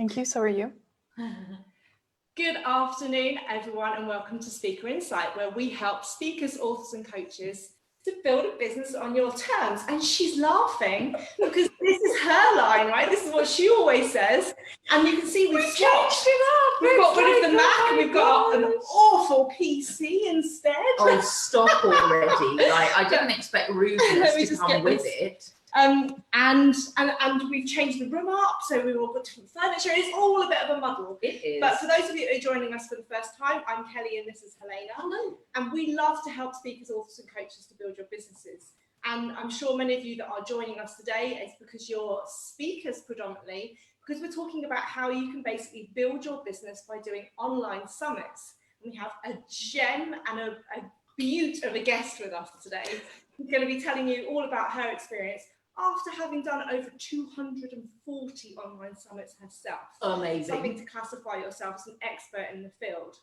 Thank you. So are you. Good afternoon, everyone, and welcome to Speaker Insight, where we help speakers, authors, and coaches to build a business on your terms. And she's laughing because this is her line, right? This is what she always says. And you can see we've changed it up. We've got rid of the Mac, and we've got an awful PC instead. Oh, stop already! Like, I didn't expect rudeness to come with it. And we've changed the room up, so we've all got different furniture. It's all a bit of a muddle. It is. But for those of you who are joining us for the first time, I'm Kelly and this is Helena. Hello. And we love to help speakers, authors and coaches to build your businesses. And I'm sure many of you that are joining us today is because you're speakers predominantly, because we're talking about how you can basically build your business by doing online summits. And we have a gem and a beaut of a guest with us today who's going to be telling you all about her experience after having done over 240 online summits herself. Amazing. Something to classify yourself as an expert in the field.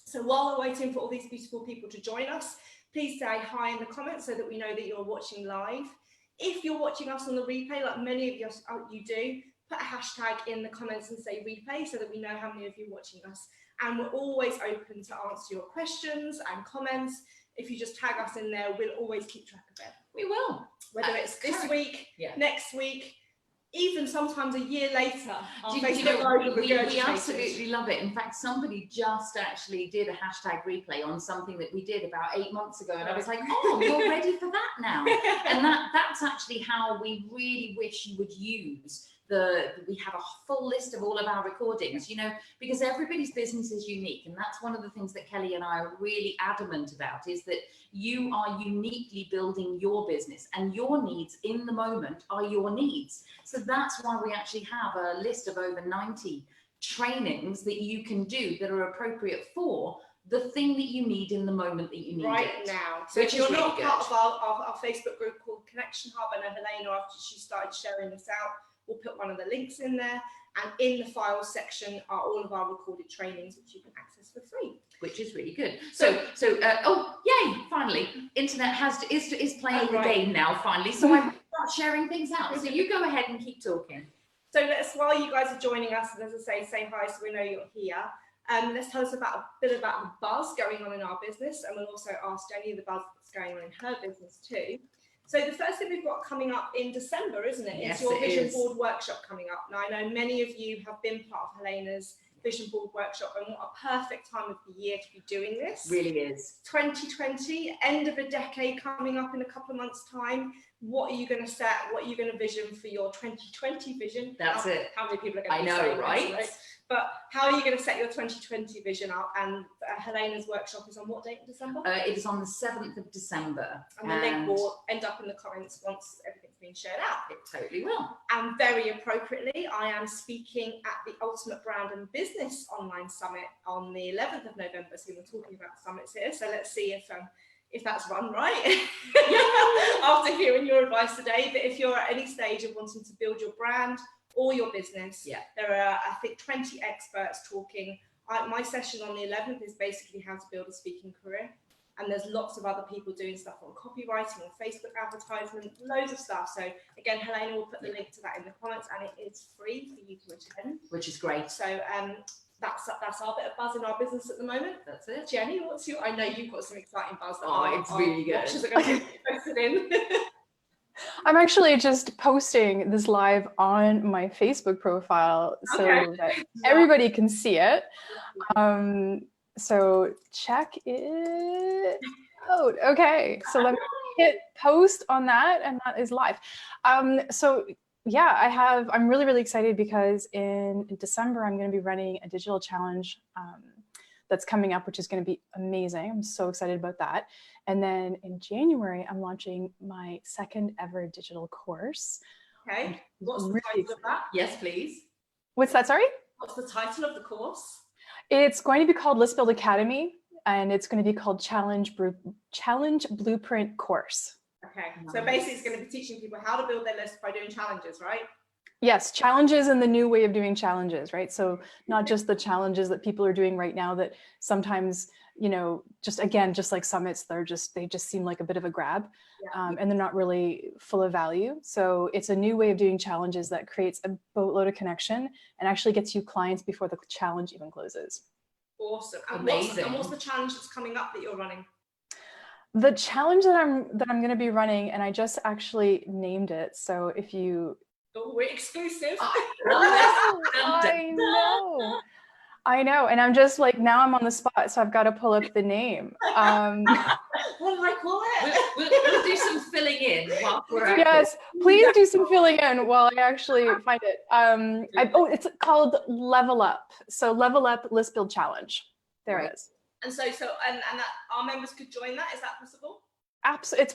So while we're waiting for all these beautiful people to join us, please say hi in the comments so that we know that you're watching live. If you're watching us on the replay, like many of you do, put a hashtag in the comments and say replay so that we know how many of you are watching us. And we're always open to answer your questions and comments. If you just tag us in there, we'll always keep track of it. We will. Whether it's this week, next week, even sometimes a year later. We absolutely love it. In fact, somebody just actually did a hashtag replay on something that we did about 8 months ago. And I was like, oh, you're ready for that now. And that's actually how we really wish you would use we have a full list of all of our recordings, you know, because everybody's business is unique. And that's one of the things that Kelly and I are really adamant about, is that you are uniquely building your business and your needs in the moment are your needs. So that's why we actually have a list of over 90 trainings that you can do that are appropriate for the thing that you need in the moment that you need right now. So if you're not part of our Facebook group called Connection Hub, I know Helena, after she started sharing this out, we'll put one of the links in there, and in the files section are all of our recorded trainings which you can access for free, which is really good. So oh yay, finally internet is playing the game now finally, so I'm not sharing things out, so you go ahead and keep talking. So while you guys are joining us, and as I say hi so we know you're here, let's tell us a bit about the buzz going on in our business, and we'll also ask Jenny the buzz that's going on in her business too. So the first thing we've got coming up in December, isn't it? Yes, it's your Vision Board Workshop coming up. Now, I know many of you have been part of Helena's Vision Board Workshop, and what a perfect time of the year to be doing this. Really is. 2020, end of a decade coming up in a couple of months' time. What are you going to set? What are you going to vision for your 2020 vision? That's it. How many people are going to be saying right? This, right? But how are you going to set your 2020 vision up? And Helena's workshop is on what date in December? It is on the 7th of December. And the link will end up in the comments once everything's been shared out. It totally will. And very appropriately, I am speaking at the Ultimate Brand and Business Online Summit on the 11th of November. So we're talking about summits here. So let's see if that's run right after hearing your advice today. But if you're at any stage of wanting to build your brand or your business, there are, I think, 20 experts talking. My session on the 11th is basically how to build a speaking career. And there's lots of other people doing stuff on copywriting, on Facebook advertisement, loads of stuff. So again, Helena will put the link to that in the comments, and it is free for you to attend. Which is great. So that's our bit of buzz in our business at the moment. That's it. Jenny, I know you've got some exciting buzz that it's really good. Watchers are going to be posted in. I'm actually just posting this live on my Facebook profile so that everybody can see it. So check it out. Okay, so let me hit post on that, and that is live. So yeah, I'm really, really excited because in December, I'm going to be running a digital challenge that's coming up, which is going to be amazing. I'm so excited about that. And then in January, I'm launching my second ever digital course. Okay, what's the title of that? Yes, please. What's that, sorry? What's the title of the course? It's going to be called List Build Academy, and it's going to be called Challenge Blueprint Course. Okay, so basically it's going to be teaching people how to build their list by doing challenges, right? Yes, challenges and the new way of doing challenges, right? So not just the challenges that people are doing right now that sometimes, you know, just again, just like summits, they just seem like a bit of a grab, and they're not really full of value. So it's a new way of doing challenges that creates a boatload of connection and actually gets you clients before the challenge even closes. Awesome. And Amazing. what's the challenge that's coming up that you're running? The challenge that I'm going to be running, and I just actually named it. So if you Oh, we're exclusive. I know. And I'm just like, now I'm on the spot, so I've got to pull up the name. What do I call it? We'll do some filling in while we're at Yes, please do some filling in while I actually find it. It's called Level Up. So Level Up List Build Challenge. There it is. And so that our members could join that. Is that possible?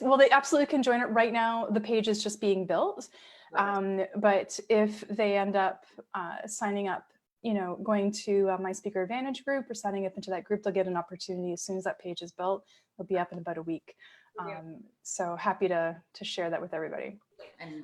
Well, they absolutely can join it right now. The page is just being built. But if they end up signing up, you know, going to my Speaker Advantage group or signing up into that group, they'll get an opportunity as soon as that page is built. It'll be up in about a week. So happy to share that with everybody. And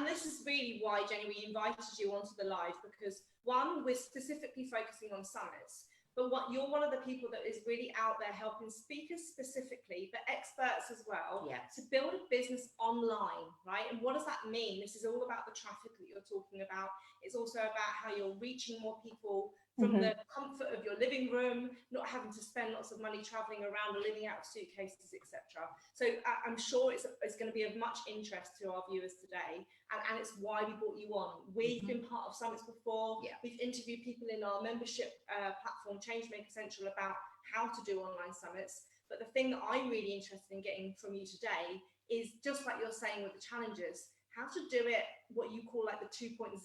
this is really why, Jenny, we invited you onto the live, because one, we're specifically focusing on summits. But you're one of the people that is really out there helping speakers specifically, but experts as well, to build a business online, right? And what does that mean? This is all about the traffic that you're talking about. It's also about how you're reaching more people from the comfort of your living room, not having to spend lots of money traveling around or living out of suitcases, etc. So I'm sure it's going to be of much interest to our viewers today. And it's why we brought you on. We've been part of summits before. We've interviewed people in our membership platform, Changemaker Central, about how to do online summits. But the thing that I'm really interested in getting from you today is, just like you're saying with the challenges, how to do it what you call like the 2.0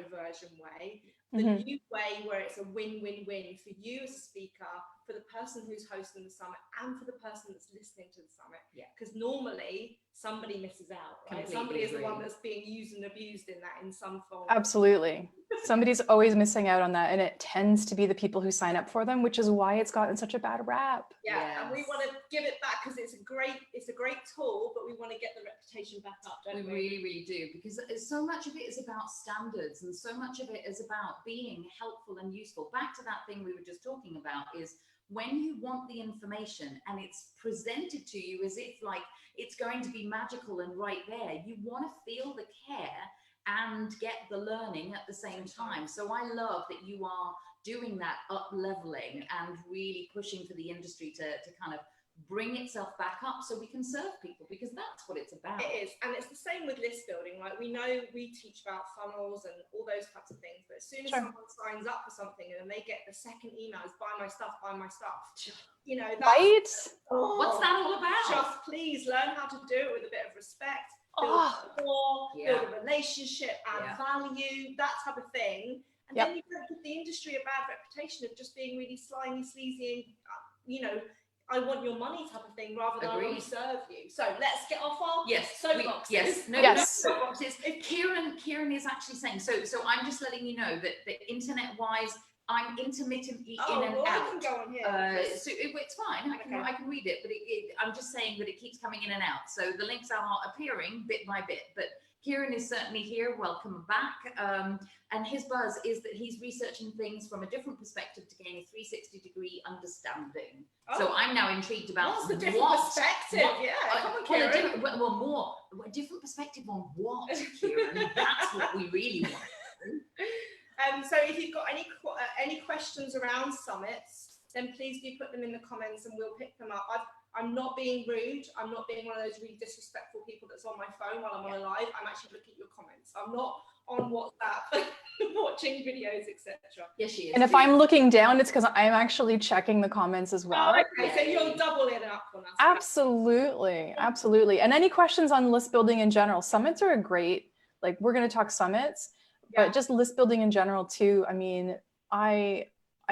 version way, the new way where it's a win-win-win for you as a speaker, for the person who's hosting the summit, and for the person that's listening to the summit. Because normally somebody misses out, right? Somebody is the one that's being used and abused in some form. Absolutely. Somebody's always missing out on that, and it tends to be the people who sign up for them, which is why it's gotten such a bad rap. And we want to give it back because it's a great tool, but we want to get the reputation back up, don't we? We really, really do, because so much of it is about standards, and so much of it is about being helpful and useful. Back to that thing we were just talking about, is when you want the information and it's presented to you as if like it's going to be magical and right there, you want to feel the care and get the learning at the same time. So I love that you are doing that up leveling and really pushing for the industry to kind of bring itself back up so we can serve people, because that's what it's about. It is. And it's the same with list building, right? We know we teach about funnels and all those types of things, but as soon as someone signs up for something and they get the second email is buy my stuff, you know, that's, what's that all about? Just please learn how to do it with a bit of respect, build rapport, build a relationship, add value, that type of thing. And then you don't give the industry a bad reputation of just being really slimy, sleazy, and, you know, I want your money type of thing, rather than I want to serve you. So let's get off our soapboxes. Soapboxes. Kieran is actually saying, so I'm just letting you know that internet-wise, I'm intermittently in and out. I can go on here. So it's fine. I can read it, but I'm just saying that it keeps coming in and out. So the links are appearing bit by bit, but Kieran is certainly here. Welcome back. And his buzz is that he's researching things from a different perspective to gain a 360-degree understanding. So I'm now intrigued about what's the different perspective. Come on, Kieran. A different perspective on what, Kieran? That's what we really want. So if you've got any questions around summits, then please do put them in the comments and we'll pick them up. I'm not being rude. I'm not being one of those really disrespectful people that's on my phone while I'm on a live. I'm actually looking at your comments. I'm not on WhatsApp watching videos, etc. Yes, she is. And if I'm looking down, it's because I'm actually checking the comments as well. Okay, so you're doubling up on us. Absolutely, absolutely. And any questions on list building in general? Summits are a great, like, we're going to talk summits, but just list building in general too. I mean, I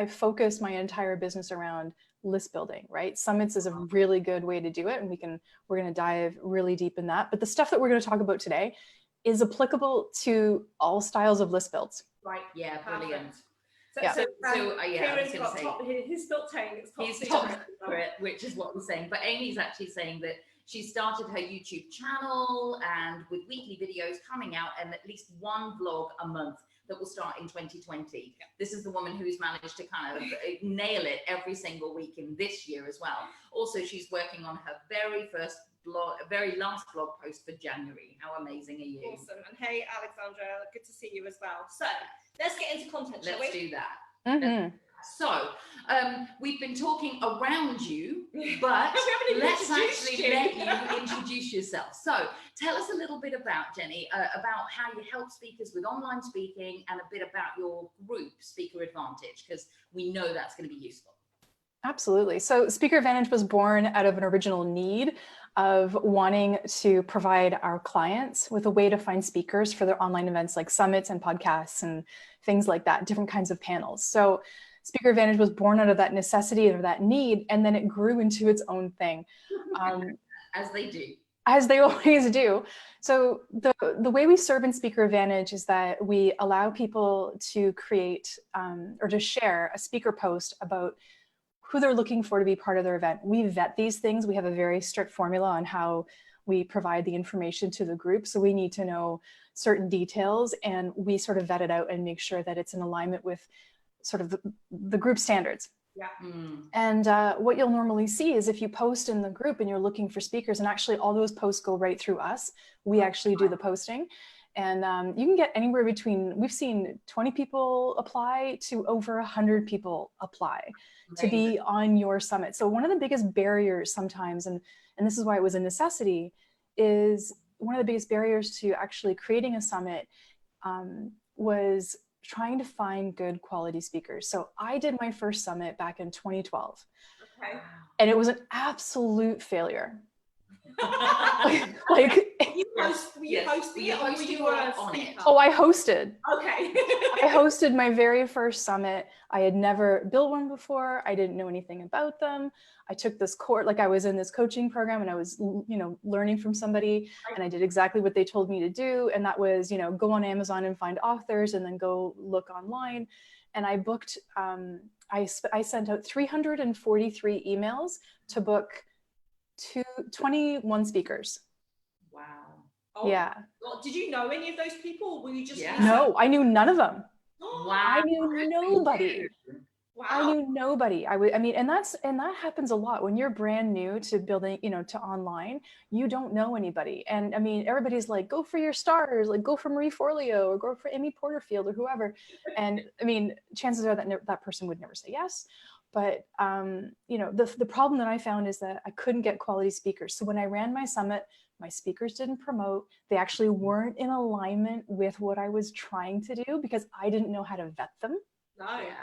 focus my entire business around list building, right? Summits is a really good way to do it, and we're going to dive really deep in that. But the stuff that we're going to talk about today is applicable to all styles of list builds. Right. Yeah, brilliant. Kieran's got his built tone. He's top secret, which is what we're saying. But Amy's actually saying that She started her YouTube channel and with weekly videos coming out and at least one vlog a month that will start in 2020. Yeah. This is the woman who's managed to kind of nail it every single week in this year as well. Also, she's working on her very last blog post for January. How amazing are you? Awesome. And hey, Alexandra, good to see you as well. So let's get into content, shall we? Let's do that. Mm-hmm. So we've been talking around you, but let's actually let you introduce yourself. So tell us a little bit about, Jennie, about how you help speakers with online speaking and a bit about your group, Speaker Advantage, because we know that's going to be useful. Absolutely. So Speaker Advantage was born out of an original need of wanting to provide our clients with a way to find speakers for their online events like summits and podcasts and things like that, different kinds of panels. So Speaker Advantage was born out of that necessity or that need, and then it grew into its own thing. As they do. As they always do. So the way we serve in Speaker Advantage is that we allow people to create or to share a speaker post about who they're looking for to be part of their event. We vet these things. We have a very strict formula on how we provide the information to the group. So we need to know certain details, and we sort of vet it out and make sure that it's in alignment with sort of the group standards. Yeah. And what you'll normally see is if you post in the group and you're looking for speakers, and actually all those posts go right through us, we actually do the posting. And you can get anywhere between, we've seen 20 people apply to over 100 people apply to be on your summit. So one of the biggest barriers sometimes, and this is why it was a necessity, is one of the biggest barriers to actually creating a summit was trying to find good quality speakers. So I did my first summit back in 2012. Okay. And it was an absolute failure. Like, were you hosting it or were you on it? Oh, I hosted. Okay. I hosted my very first summit. I had never built one before. I didn't know anything about them. I took this course, like I was in this coaching program and I was, learning from somebody, and I did exactly what they told me to do. And that was, go on Amazon and find authors and then go look online. And I booked, I sent out 343 emails to book 21 speakers. Wow. Oh, yeah. God. Did you know any of those people? Or were you just No, I knew none of them. Wow. I knew nobody. Wow. I knew nobody. And that happens a lot when you're brand new to building, to online. You don't know anybody, and everybody's like, go for your stars, like go for Marie Forleo or go for Amy Porterfield or whoever. And chances are that that person would never say yes. But the problem that I found is that I couldn't get quality speakers. So when I ran my summit, my speakers didn't promote. They actually weren't in alignment with what I was trying to do because I didn't know how to vet them. No. Yeah.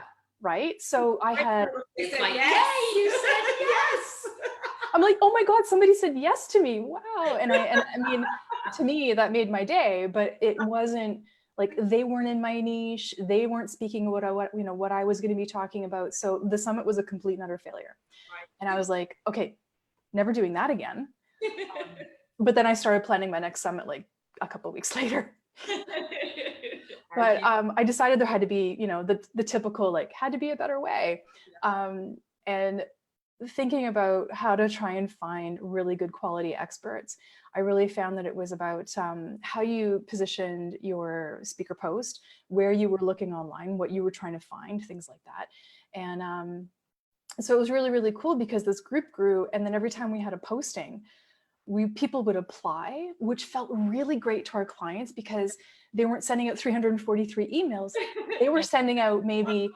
Right? So I had... It's like, yes, you said yes. I'm like, oh my God, somebody said yes to me. Wow. And to me, that made my day, but it wasn't like, they weren't in my niche. They weren't speaking what I was going to be talking about. So the summit was a complete and utter failure. Right. And I was like, okay, never doing that again. But then I started planning my next summit like a couple of weeks later. But I decided there had to be, the typical, like, had to be a better way. And thinking about how to try and find really good quality experts, I really found that it was about how you positioned your speaker post, where you were looking online, what you were trying to find, things like that. And so it was really, really cool because this group grew. And then every time we had a posting, people would apply, which felt really great to our clients because they weren't sending out 343 emails. They were sending out maybe,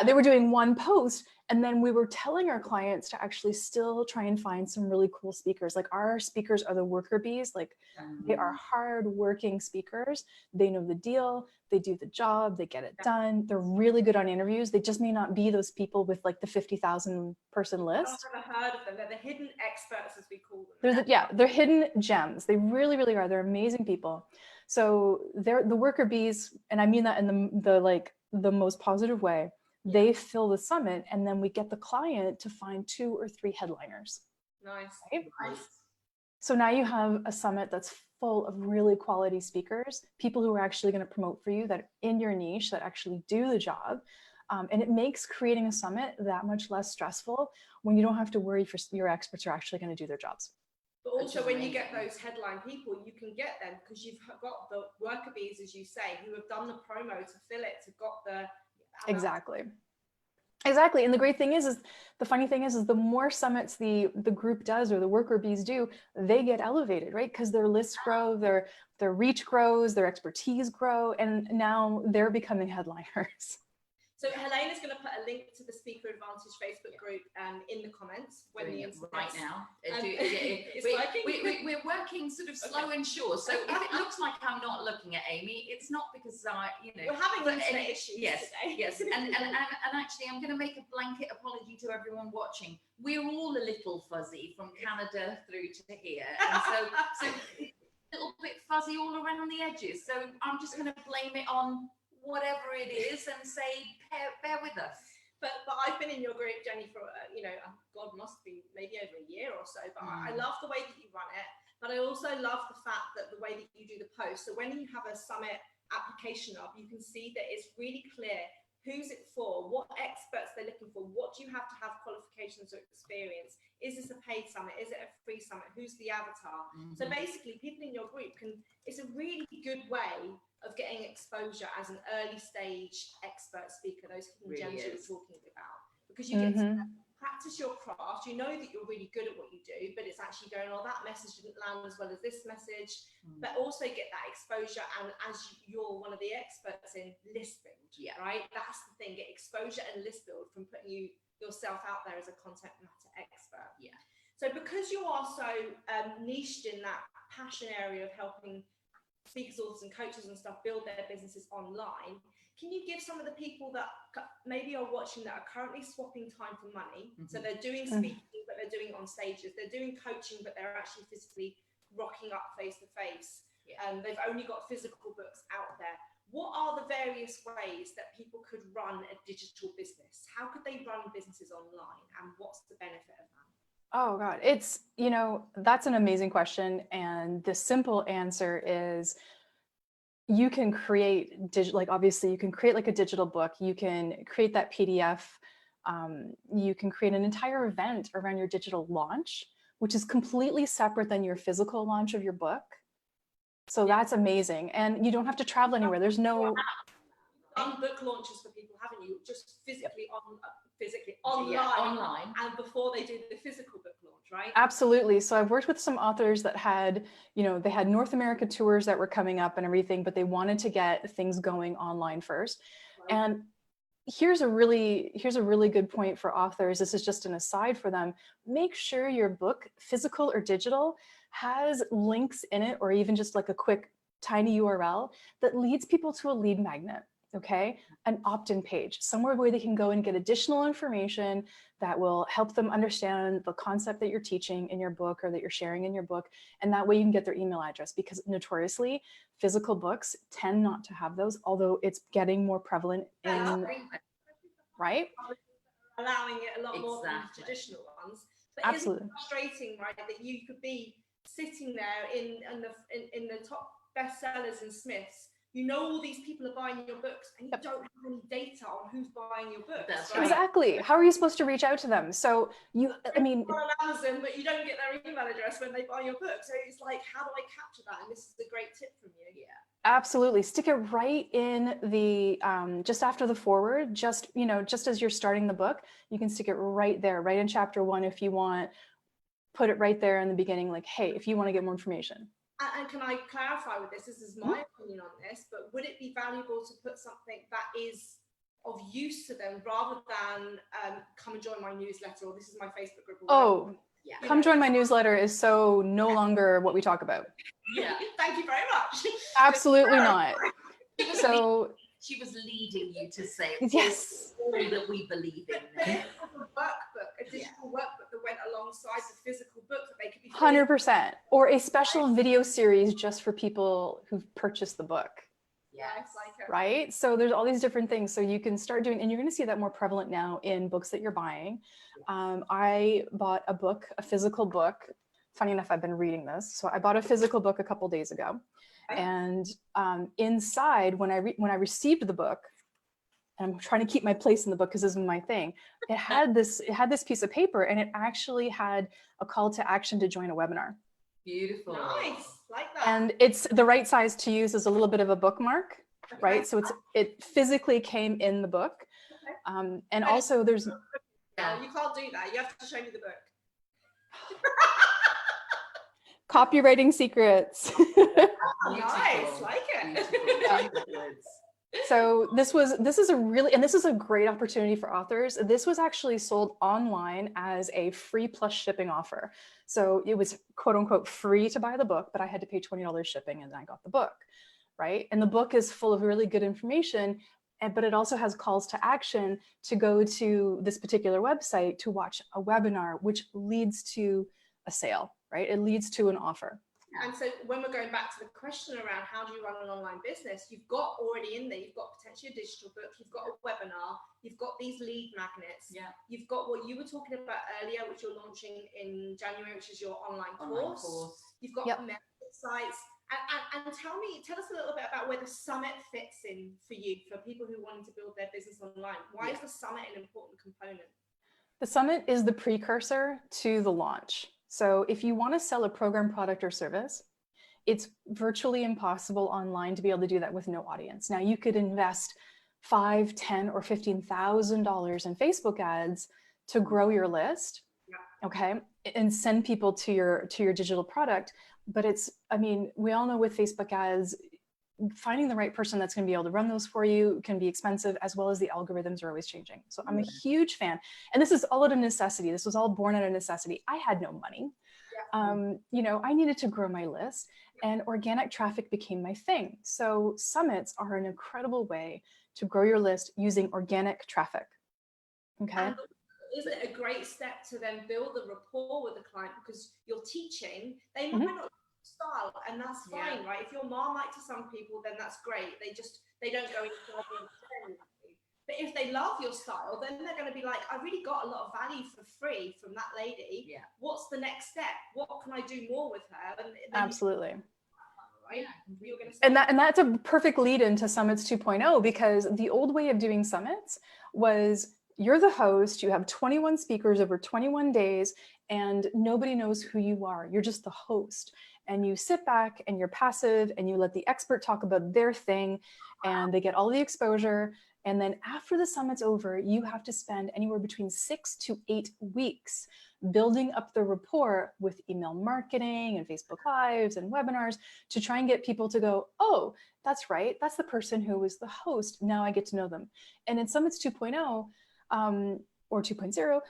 they were doing one post. And then we were telling our clients to actually still try and find some really cool speakers. Like, our speakers are the worker bees. Like, they are hard-working speakers. They know the deal. They do the job. They get it done. They're really good on interviews. They just may not be those people with like the 50,000 person list. I've never heard of them. They're the hidden experts, as we call them. They're hidden gems. They really, really are. They're amazing people. So they're the worker bees, and I mean that in the most positive way. They fill the summit, and then we get the client to find 2 or 3 headliners. Nice. Right? Nice. So now you have a summit that's full of really quality speakers, people who are actually going to promote for you, that are in your niche, that actually do the job. And it makes creating a summit that much less stressful when you don't have to worry if your experts are actually going to do their jobs. But also when you get those headline people, you can get them because you've got the worker bees, as you say, who have done the promo to fill it, to got the... Exactly. Exactly. And the great thing is the funny thing is the more summits the group does or the worker bees do, they get elevated, right? Because their lists grow, their reach grows, their expertise grow, and now they're becoming headliners. So Helena's going to put a link to the Speaker Advantage Facebook group in the comments when the right now. We're working sort of slow and sure. So if it looks like I'm not looking at Amy, it's not because we're having internet issues today. Yes, and actually, I'm going to make a blanket apology to everyone watching. We're all a little fuzzy from Canada through to here, and so a little bit fuzzy all around the edges. So I'm just going to blame it on whatever it is and say bear with us. But I've been in your group, Jenny, for God, must be maybe over a year or so, but I love the way that you run it, but I also love the fact that the way that you do the post. So when you have a summit application up, you can see that it's really clear who's it for, what experts they're looking for, what do you have to have qualifications or experience, is this a paid summit, is it a free summit, who's the avatar? So basically people in your group it's a really good way of getting exposure as an early stage expert speaker, those hidden gems you were talking about, because you get to practice your craft. You know that you're really good at what you do, but it's actually going, oh, that message didn't land as well as this message, but also get that exposure. And as you're one of the experts in list build, right? That's the thing, get exposure and list build from putting yourself out there as a content matter expert. Yeah. So because you are so niched in that passion area of helping speakers, authors and coaches and stuff build their businesses online, can you give some of the people that maybe are watching that are currently swapping time for money? So they're doing speaking, but they're doing it on stages. They're doing coaching, but they're actually physically rocking up face to face. They've only got physical books out there. What are the various ways that people could run a digital business? How could they run businesses online, and what's the benefit of that? Oh God, it's, that's an amazing question. And the simple answer is you can create obviously you can create like a digital book, you can create that PDF, you can create an entire event around your digital launch, which is completely separate than your physical launch of your book. So that's amazing. And you don't have to travel anywhere. There's no book launches for people, haven't you? Just physically online, and before they do the physical book launch, right? Absolutely. So I've worked with some authors that had, they had North America tours that were coming up and everything, but they wanted to get things going online first. Right. And here's a really good point for authors. This is just an aside for them. Make sure your book, physical or digital, has links in it, or even just like a quick tiny URL that leads people to a lead magnet. Okay, an opt-in page, somewhere where they can go and get additional information that will help them understand the concept that you're teaching in your book or that you're sharing in your book. And that way you can get their email address, because notoriously physical books tend not to have those, although it's getting more prevalent in, right? Allowing it a lot more than the traditional ones. But absolutely. It's frustrating, right, that you could be sitting there in the top bestsellers in Smiths. All these people are buying your books, and you don't have any data on who's buying your books. That's right? Exactly. How are you supposed to reach out to them? So on Amazon, but you don't get their email address when they buy your book. So it's like, how do I capture that? And this is a great tip from you. Yeah. Absolutely. Stick it right in the, just after the foreword, just as you're starting the book, you can stick it right there, right in chapter 1 if you want. Put it right there in the beginning, like, hey, if you want to get more information. And can I clarify with this? This is my opinion on this, but would it be valuable to put something that is of use to them rather than come and join my newsletter, or this is my Facebook group? Or come join my newsletter is so no longer what we talk about. Yeah, thank you very much. Absolutely not. So she was leading you to say yes, all that we believe in. A digital workbook that went alongside the physical book that they could be 100%, or a special video series just for people who've purchased the book. Yes, right. So there's all these different things. So you can start doing, and you're going to see that more prevalent now in books that you're buying. I bought a physical book. Funny enough, I've been reading this. So I bought a physical book a couple days ago, and inside, when I received the book, and I'm trying to keep my place in the book because this is my thing. It had this piece of paper, and it actually had a call to action to join a webinar. Beautiful. Nice, like that. And it's the right size to use as a little bit of a bookmark, right? So it physically came in the book. And also there's... You can't do that. You have to show me the book. Copywriting secrets. Nice, like it. So this is a great opportunity for authors. This was actually sold online as a free plus shipping offer. So it was quote unquote free to buy the book, but I had to pay $20 shipping and I got the book, right? And the book is full of really good information, but it also has calls to action to go to this particular website to watch a webinar, which leads to a sale, right? It leads to an offer. And so when we're going back to the question around how do you run an online business, you've got already in there, you've got potentially a digital book, you've got a webinar, you've got these lead magnets, you've got what you were talking about earlier, which you're launching in January, which is your online course. You've got membership sites. And tell us a little bit about where the summit fits in for you, for people who want to build their business online. Why is the summit an important component? The summit is the precursor to the launch. So if you want to sell a program, product, or service, it's virtually impossible online to be able to do that with no audience. Now you could invest $5,000, $10,000, or $15,000 in Facebook ads to grow your list, okay, and send people to your digital product. But we all know with Facebook ads, finding the right person that's going to be able to run those for you can be expensive, as well as the algorithms are always changing. So I'm a huge fan, and this is all out of necessity. This was all born out of necessity. I had no money. I needed to grow my list, and organic traffic became my thing. So summits are an incredible way to grow your list using organic traffic. Okay. And isn't it a great step to then build a rapport with the client, because you're teaching, they might not style, and that's fine, right? If you're Marmite to some people, then that's great. They don't go into. But if they love your style, then they're going to be like, I really got a lot of value for free from that lady. What's the next step? What can I do more with her? And absolutely. Right? You're going to say and that's a perfect lead into Summits 2.0, because the old way of doing summits was you're the host, you have 21 speakers over 21 days, and nobody knows who you are. You're just the host. And you sit back and you're passive and you let the expert talk about their thing, and they get all the exposure. And then after the summit's over, you have to spend anywhere between 6 to 8 weeks building up the rapport with email marketing and Facebook Lives and webinars to try and get people to go, oh, that's right. That's the person who was the host. Now I get to know them. And in Summits 2.0 or 2.0,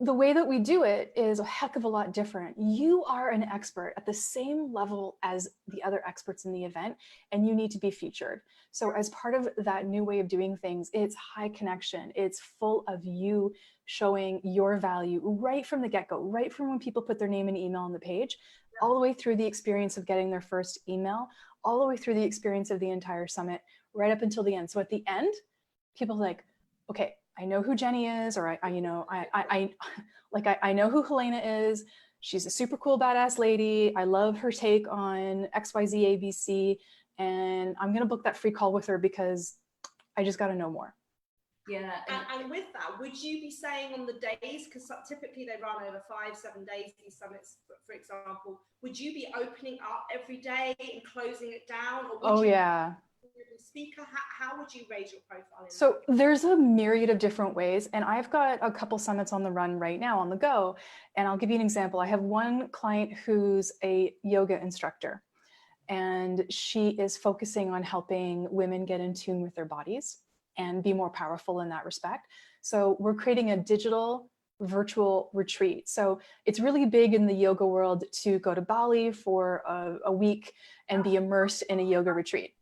the way that we do it is a heck of a lot different. You are an expert at the same level as the other experts in the event, and you need to be featured. So as part of that new way of doing things, it's high connection. It's full of you showing your value right from the get-go, right from when people put their name and email on the page, all the way through the experience of getting their first email, all the way through the experience of the entire summit, right up until the end. So at the end, people are like, okay, I know who Jennie is, or I know who Helena is. She's a super cool, badass lady. I love her take on XYZ ABC, and I'm going to book that free call with her because I just got to know more. Yeah. And with that, would you be saying on the days, because typically they run over 5-7 days, these summits, for example, would you be opening up every day and closing it down? Or would speaker, how would you raise your profile? So there's a myriad of different ways, and I've got a couple summits on the run right now on the go, and I'll give you an example. I have one client who's a yoga instructor, and she is focusing on helping women get in tune with their bodies and be more powerful in that respect. So we're creating a digital virtual retreat. So it's really big in the yoga world to go to Bali for a week and be immersed in a yoga retreat.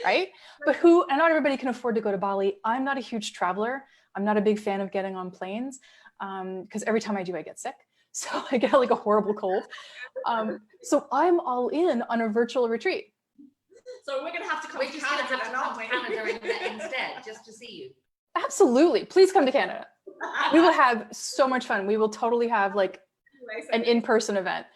Right? But not everybody can afford to go to Bali. I'm not a huge traveler. I'm not a big fan of getting on planes because every time I do, I get sick. So I get like a horrible cold. So I'm all in on a virtual retreat. So we're going to have to come to Canada instead, just to see you. Absolutely. Please come to Canada. We will have so much fun. We will totally have like an in-person event.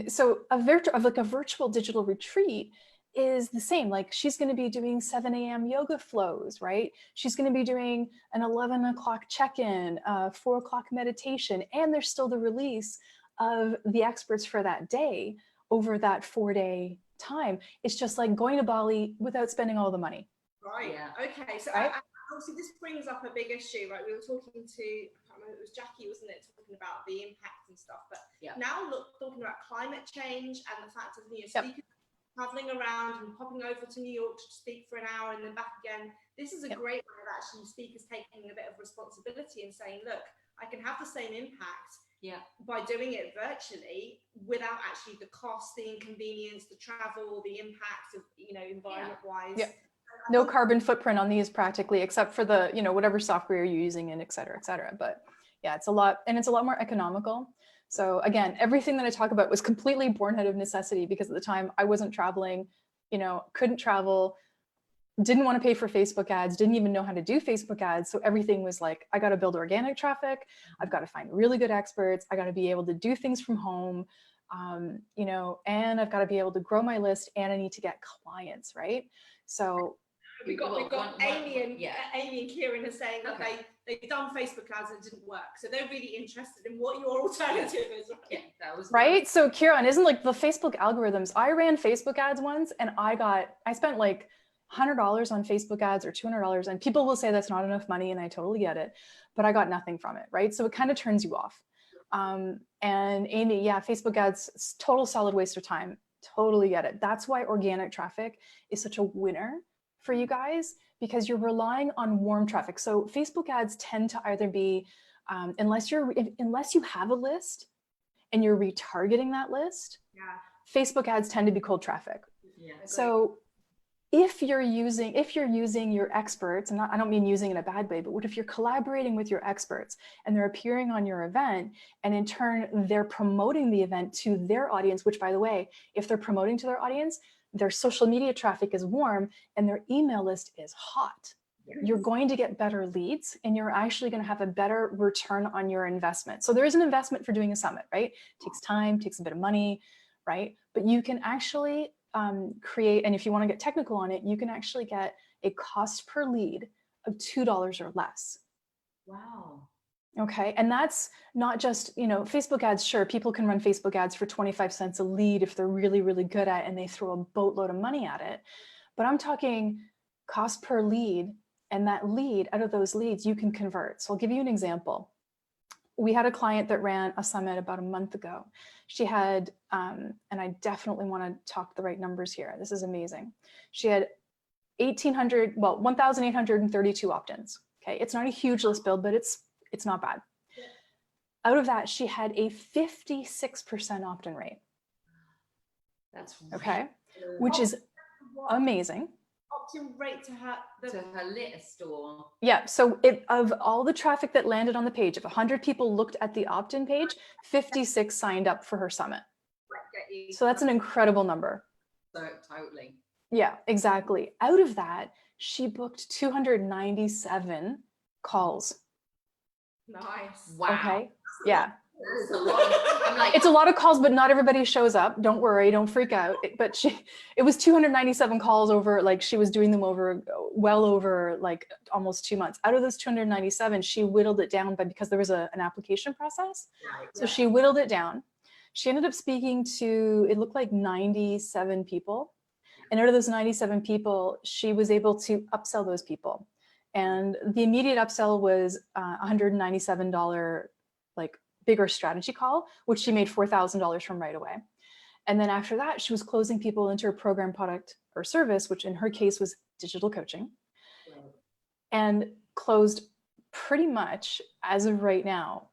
So a virtual digital retreat is the same. Like she's going to be doing 7 a.m. yoga flows, right? She's going to be doing an 11 o'clock check-in, 4 o'clock meditation, and there's still the release of the experts for that day over that 4-day time. It's just like going to Bali without spending all the money. Right. Yeah. Okay. So right? Obviously this brings up a big issue, right? We were talking to, I can't remember, it was Jackie, wasn't it, talking about the impact and stuff. But now talking about climate change and the fact of speakers traveling around and popping over to New York to speak for an hour and then back again. This is a great way of actually speakers taking a bit of responsibility and saying, look, I can have the same impact by doing it virtually without actually the cost, the inconvenience, the travel, the impact of, environment wise. No carbon footprint on these practically, except for the, whatever software you're using and et cetera, et cetera. But yeah, it's a lot, and it's a lot more economical. So again, everything that I talk about was completely born out of necessity, because at the time I wasn't traveling, couldn't travel, didn't want to pay for Facebook ads, didn't even know how to do Facebook ads. So everything was like, I got to build organic traffic. I've got to find really good experts. I got to be able to do things from home, and I've got to be able to grow my list, and I need to get clients, right? So we got Amy and Kieran are saying that they've done Facebook ads and it didn't work. So they're really interested in what your alternative is. Yeah, that was right. So Kieran, isn't like the Facebook algorithms? I ran Facebook ads once and I spent like $100 on Facebook ads or $200, and people will say that's not enough money, and I totally get it, but I got nothing from it, right? So it kind of turns you off. And Amy, Facebook ads, total solid waste of time. Totally get it. That's why organic traffic is such a winner for you guys, because you're relying on warm traffic. So Facebook ads tend to either be, unless you have a list and you're retargeting that list, Facebook ads tend to be cold traffic. So if you're using your experts, and I don't mean using in a bad way, but what if you're collaborating with your experts and they're appearing on your event, and in turn they're promoting the event to their audience, which, by the way, if they're promoting to their audience, their social media traffic is warm and their email list is hot. You're going to get better leads, and you're actually going to have a better return on your investment. So there is an investment for doing a summit, right? It takes time, takes a bit of money, right? But you can actually create, and if you want to get technical on it, you can actually get a cost per lead of $2 or less. Wow. Okay. And that's not just, Facebook ads. Sure, people can run Facebook ads for 25 cents a lead if they're really, really good at it and they throw a boatload of money at it. But I'm talking cost per lead, and that lead, out of those leads, you can convert. So I'll give you an example. We had a client that ran a summit about a month ago. She had, and I definitely want to talk the right numbers here. This is amazing. She had 1,832 opt-ins. Okay. It's not a huge list build, but it's not bad. Out of that, she had a 56% opt-in rate. That's okay, which is amazing. Opt-in rate to her list, or so of all the traffic that landed on the page, if 100 people looked at the opt-in page, 56 signed up for her summit. So that's an incredible number. So totally. Yeah, exactly. Out of that, she booked 297 calls. Nice. Wow. Okay. Yeah. That's a lot. It's a lot of calls, but not everybody shows up. Don't worry, don't freak out. But it was 297 calls over, like she was doing them well over like almost 2 months. Out of those 297, she whittled it down because there was an application process. Right. So she whittled it down. She ended up speaking to, it looked like 97 people. And out of those 97 people, she was able to upsell those people. And the immediate upsell was $197 like bigger strategy call, which she made $4,000 from right away. And then after that, she was closing people into her program, product, or service, which in her case was digital coaching, and closed pretty much, as of right now,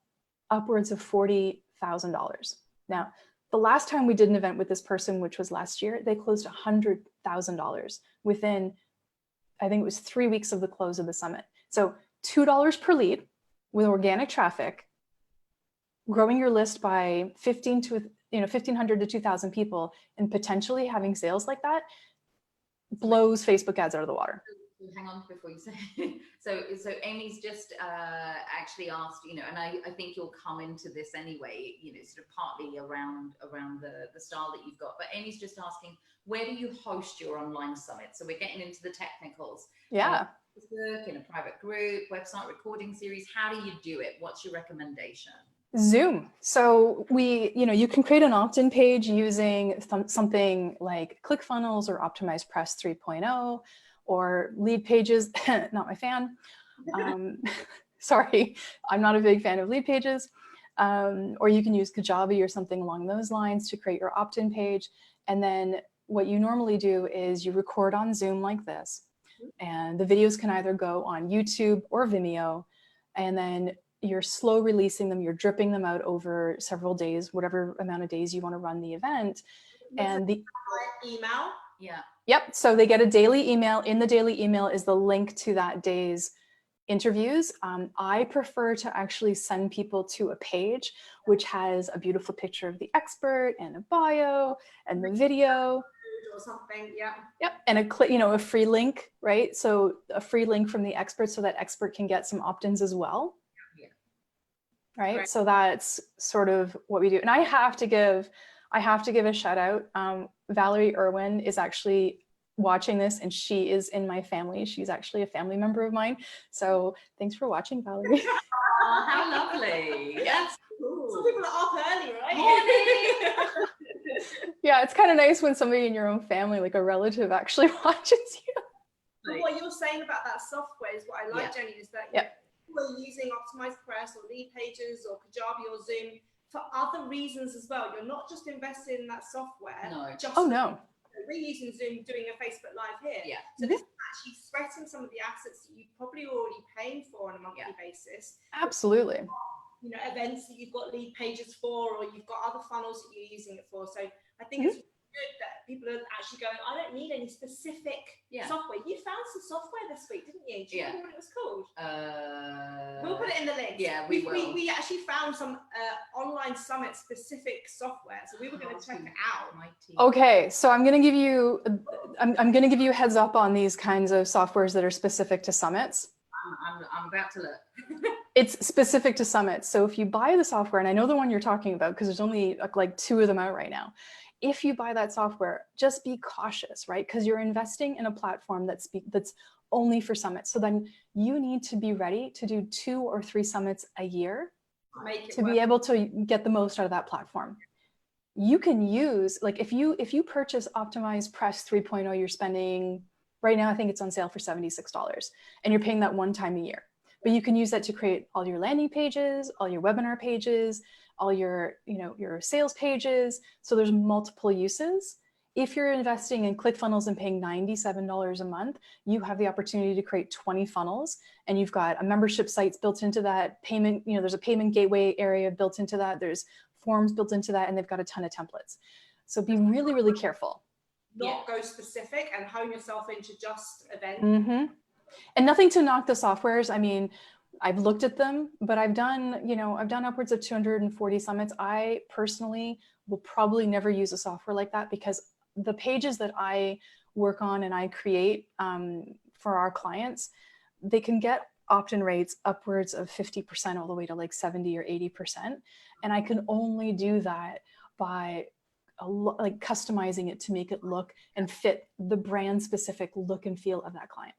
upwards of $40,000. Now, the last time we did an event with this person, which was last year, they closed $100,000 within, I think it was 3 weeks of the close of the summit. So $2 per lead with organic traffic, growing your list by 1,500 to 2,000 people, and potentially having sales like that blows Facebook ads out of the water. Hang on before you say. So Amy's just actually asked, you know, and I think you'll come into this anyway, you know, sort of partly around the style that you've got. But Amy's just asking, where do you host your online summit? So we're getting into the technicals. Yeah. Facebook, in a private group, website recording series. How do you do it? What's your recommendation? Zoom. So you can create an opt-in page using something like ClickFunnels or Optimized Press 3.0 or Lead Pages. Not my fan. Sorry, I'm not a big fan of Lead Pages. Or you can use Kajabi or something along those lines to create your opt-in page. And then what you normally do is you record on Zoom like this. And the videos can either go on YouTube or Vimeo. And then you're slow releasing them, you're dripping them out over several days, whatever amount of days you want to run the event. And the email. Yeah. Yep. So they get a daily email. In the daily email is the link to that day's interviews. I prefer to actually send people to a page which has a beautiful picture of the expert and a bio and the video. Or something, yeah. Yep, and a free link, right? So a free link from the expert so that expert can get some opt-ins as well. Yeah. Right. So that's sort of what we do. And I have to give a shout out. Valerie Irwin is actually watching this and she is in my family. She's actually a family member of mine. So thanks for watching, Valerie. Oh, how lovely. That's cool. Some people are up early, right? Yeah, it's kind of nice when somebody in your own family, like a relative, actually watches you. But what you're saying about that software is what I like, Jenny, is that people are using Optimized Press or Lead Pages or Kajabi or Zoom for other reasons as well. You're not just investing in that software. No. No. We're using Zoom, doing a Facebook Live here. Yeah. So this is actually sweating some of the assets that you're probably already paying for on a monthly basis. Absolutely. You know, events that you've got Lead Pages for, or you've got other funnels that you're using it for. So I think it's good that people are actually going, I don't need any specific software. You found some software this week, didn't you? Do you know what it was called? We'll put it in the link. Yeah, we will. We actually found some online summit specific software, so we were going to check it out. Okay, so I'm going to give you a heads up on these kinds of softwares that are specific to summits. I'm about to look. It's specific to summits. So if you buy the software, and I know the one you're talking about because there's only like 2 of them out right now. If you buy that software, just be cautious, right? Because you're investing in a platform that's only for summits. So then you need to be ready to do 2 or 3 summits a year to be able to get the most out of that platform. You can use, like if you purchase Optimized Press 3.0, you're spending, right now I think it's on sale for $76, and you're paying that one time a year. But you can use that to create all your landing pages, all your webinar pages, all your sales pages. So there's multiple uses. If you're investing in ClickFunnels and paying $97 a month, you have the opportunity to create 20 funnels, and you've got a membership sites built into that, payment, there's a payment gateway area built into that, there's forms built into that, and they've got a ton of templates. So be really, really careful. Not go specific and hone yourself into just events. Mm-hmm. And nothing to knock the softwares. I mean, I've looked at them, but I've done upwards of 240 summits. I personally will probably never use a software like that because the pages that I work on and I create for our clients, they can get opt-in rates upwards of 50% all the way to like 70 or 80%. And I can only do that by like customizing it to make it look and fit the brand specific look and feel of that client.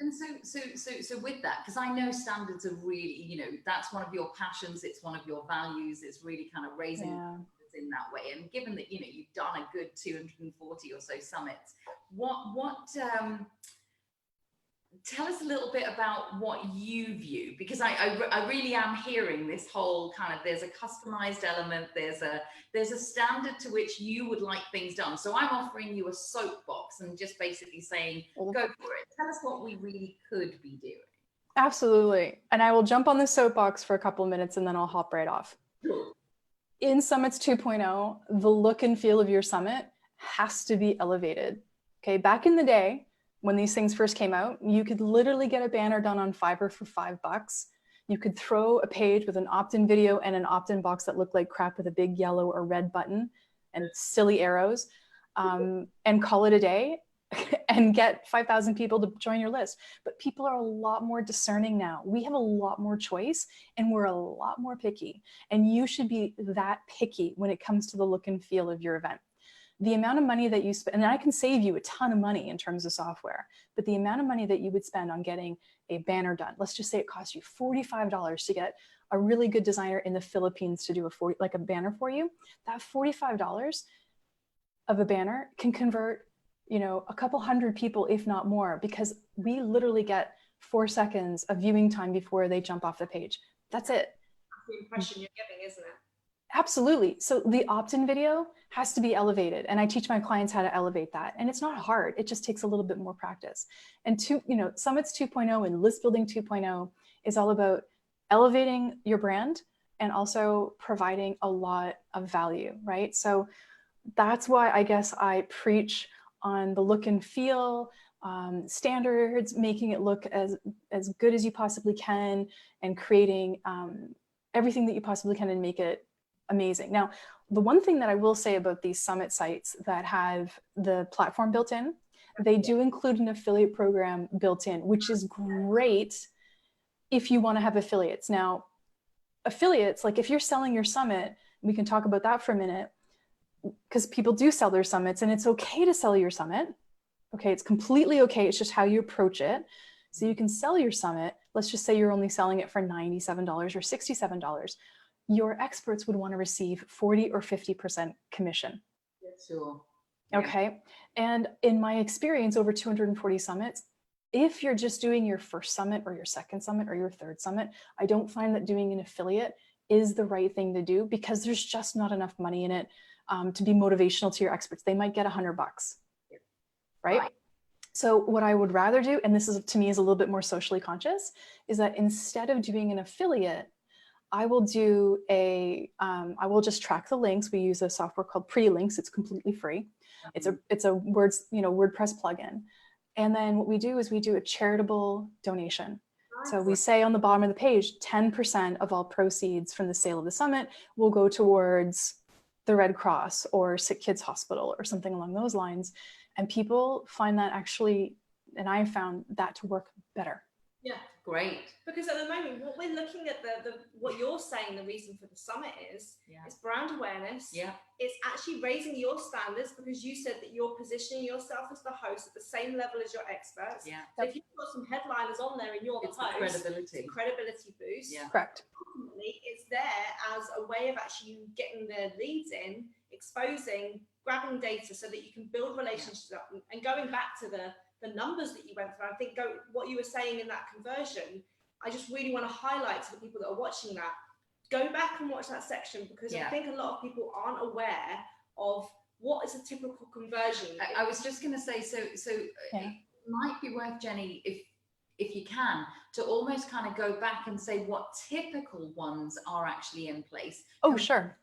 And so with that, because I know standards are really, that's one of your passions, it's one of your values, it's really kind of raising standards in that way. And given that, you've done a good 240 or so summits, tell us a little bit about what you view, because I really am hearing this whole kind of, there's a customized element, there's a standard to which you would like things done. So I'm offering you a soapbox and just basically saying, go for it. Tell us what we really could be doing. Absolutely. And I will jump on the soapbox for a couple of minutes and then I'll hop right off. Cool. In Summits 2.0, the look and feel of your summit has to be elevated. Okay, back in the day, when these things first came out, you could literally get a banner done on Fiverr for $5. You could throw a page with an opt-in video and an opt-in box that looked like crap with a big yellow or red button and silly arrows, and call it a day. and get 5,000 people to join your list. But people are a lot more discerning now. We have a lot more choice and we're a lot more picky. And you should be that picky when it comes to the look and feel of your event. The amount of money that you spend, and I can save you a ton of money in terms of software, but the amount of money that you would spend on getting a banner done, let's just say it costs you $45 to get a really good designer in the Philippines to do a banner for you. That $45 of a banner can convert, a couple hundred people, if not more, because we literally get 4 seconds of viewing time before they jump off the page. That's it. That's the impression you're giving, isn't it? Absolutely. So the opt-in video has to be elevated. And I teach my clients how to elevate that. And it's not hard. It just takes a little bit more practice. And Summits 2.0 and List Building 2.0 is all about elevating your brand and also providing a lot of value, right? So that's why I guess I preach on the look and feel, standards, making it look as good as you possibly can, and creating everything that you possibly can and make it amazing. Now, the one thing that I will say about these summit sites that have the platform built in, they do include an affiliate program built in, which is great if you want to have affiliates. Now, affiliates, like if you're selling your summit, we can talk about that for a minute, because people do sell their summits and it's okay to sell your summit. Okay, it's completely okay. It's just how you approach it. So you can sell your summit. Let's just say you're only selling it for $97 or $67. Your experts would want to receive 40 or 50% commission. Sure. Okay. And in my experience, over 240 summits, if you're just doing your first summit or your second summit or your third summit, I don't find that doing an affiliate is the right thing to do, because there's just not enough money in it to be motivational to your experts. They might get $100, right? So what I would rather do, and this is to me is a little bit more socially conscious, is that instead of doing an affiliate, I will do I will just track the links. We use a software called Pretty Links. It's completely free. It's a WordPress plugin. And then what we do is we do a charitable donation. So we say on the bottom of the page, 10% of all proceeds from the sale of the summit will go towards the Red Cross or Sick Kids Hospital or something along those lines. And people find that actually, and I found that to work better. Yeah, great. Because at the moment, what we're looking at, what you're saying, the reason for the summit is brand awareness. Yeah. It's actually raising your standards, because you said that you're positioning yourself as the host at the same level as your experts. Yeah. So if you've got some headliners on there and you're the host, credibility. it's a credibility boost. Yeah. Correct. Ultimately, it's there as a way of actually getting the leads in, exposing, grabbing data so that you can build relationships up. And going back to the numbers that you went through, I think what you were saying in that conversion, I just really want to highlight to the people that are watching that, go back and watch that section, because I think a lot of people aren't aware of what is a typical conversion. I was just going to say, so it might be worth, Jenny, if you can, to almost kind of go back and say what typical ones are actually in place. Oh, sure.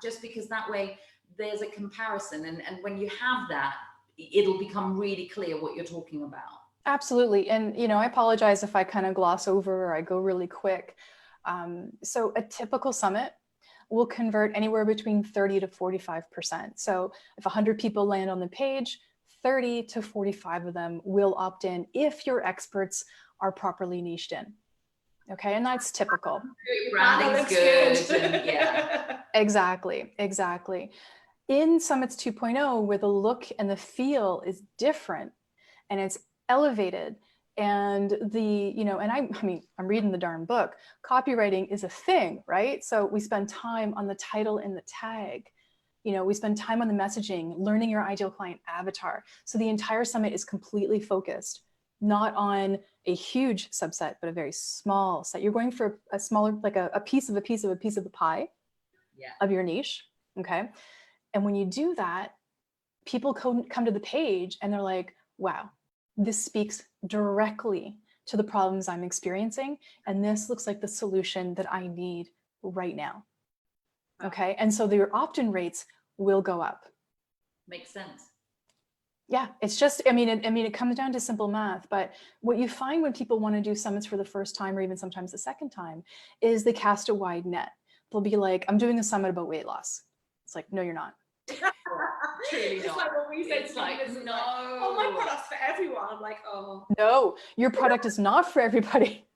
Just because that way there's a comparison, and when you have that, it'll become really clear what you're talking about. Absolutely. And, I apologize if I kind of gloss over or I go really quick. So a typical summit will convert anywhere between 30 to 45%. So if 100 people land on the page, 30 to 45 of them will opt in if your experts are properly niched in. Okay, and that's typical. Branding's good. And yeah. Exactly. In Summits 2.0, where the look and the feel is different and it's elevated, and I'm reading the darn book. Copywriting is a thing, right? So we spend time on the title and the tag. We spend time on the messaging, learning your ideal client avatar. So the entire summit is completely focused, not on a huge subset, but a very small set. You're going for a smaller, like a piece of the pie of your niche, okay? And when you do that, people come to the page and they're like, wow, this speaks directly to the problems I'm experiencing. And this looks like the solution that I need right now. Okay. And so your opt-in rates will go up. Makes sense. Yeah. It's just, it comes down to simple math, but what you find when people want to do summits for the first time, or even sometimes the second time, is they cast a wide net. They'll be like, I'm doing a summit about weight loss. It's like, no, you're not. Truly It's not. like what we say It's to like, business, no. like, oh, my product's for everyone. I'm like, oh. No, your product is not for everybody.